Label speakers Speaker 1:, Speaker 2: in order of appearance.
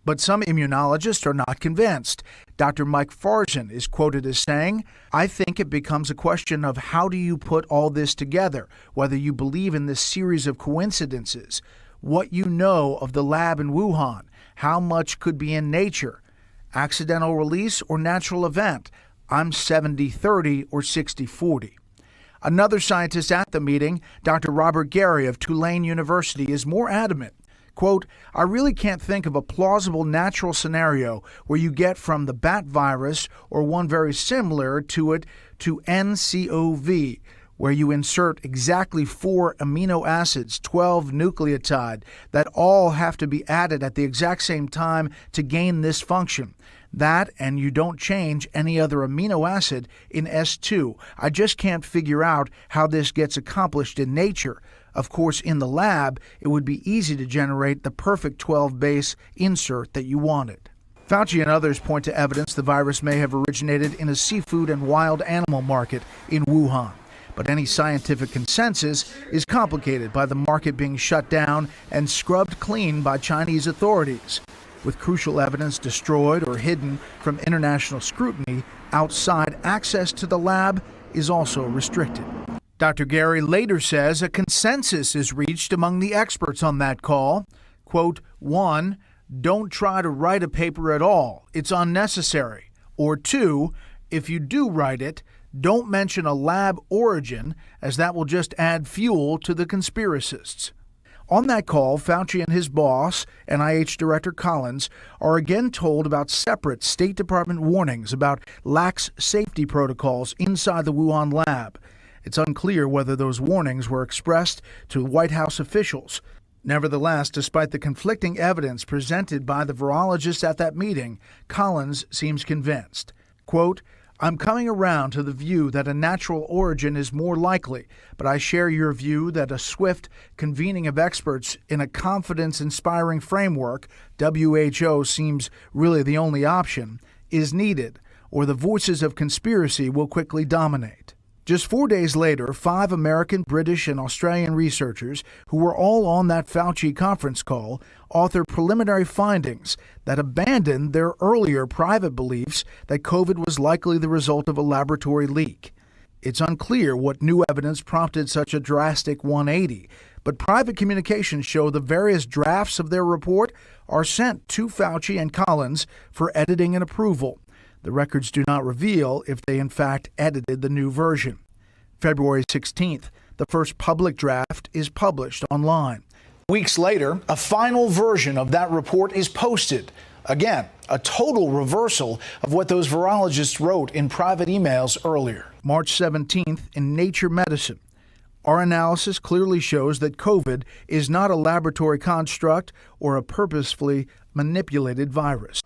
Speaker 1: But some immunologists are not convinced. Dr. Mike Farzan is quoted as saying, "I think it becomes a question of how do you put all this together, whether you believe in this series of coincidences, what you know of the lab in Wuhan, how much could be in nature, accidental release or natural event. I'm 70-30 or 60-40. Another scientist at the meeting, Dr. Robert Gary of Tulane University, is more adamant. Quote, "I really can't think of a plausible natural scenario where you get from the bat virus or one very similar to it to nCoV, where you insert exactly 4 amino acids, 12 nucleotide, that all have to be added at the exact same time to gain this function. That, and you don't change any other amino acid in S2. I just can't figure out how this gets accomplished in nature. Of course, in the lab, it would be easy to generate the perfect 12-base insert that you wanted." Fauci and others point to evidence the virus may have originated in a seafood and wild animal market in Wuhan. But any scientific consensus is complicated by the market being shut down and scrubbed clean by Chinese authorities. With crucial evidence destroyed or hidden from international scrutiny, outside access to the lab is also restricted. Dr. Gary later says a consensus is reached among the experts on that call. Quote, 1, don't try to write a paper at all. It's unnecessary. Or 2, if you do write it, don't mention a lab origin, as that will just add fuel to the conspiracists. On that call, Fauci and his boss, NIH Director Collins, are again told about separate State Department warnings about lax safety protocols inside the Wuhan lab. It's unclear whether those warnings were expressed to White House officials. Nevertheless, despite the conflicting evidence presented by the virologists at that meeting, Collins seems convinced. Quote, "I'm coming around to the view that a natural origin is more likely, but I share your view that a swift convening of experts in a confidence-inspiring framework, WHO seems really the only option, is needed, or the voices of conspiracy will quickly dominate." Just 4 days later, 5 American, British, and Australian researchers, who were all on that Fauci conference call, authored preliminary findings that abandoned their earlier private beliefs that COVID was likely the result of a laboratory leak. It's unclear what new evidence prompted such a drastic 180, but private communications show the various drafts of their report are sent to Fauci and Collins for editing and approval. The records do not reveal if they in fact edited the new version. February 16th, the first public draft is published online. Weeks later, a final version of that report is posted. Again, a total reversal of what those virologists wrote in private emails earlier. March 17th in Nature Medicine. Our analysis clearly shows that COVID is not a laboratory construct or a purposefully manipulated virus.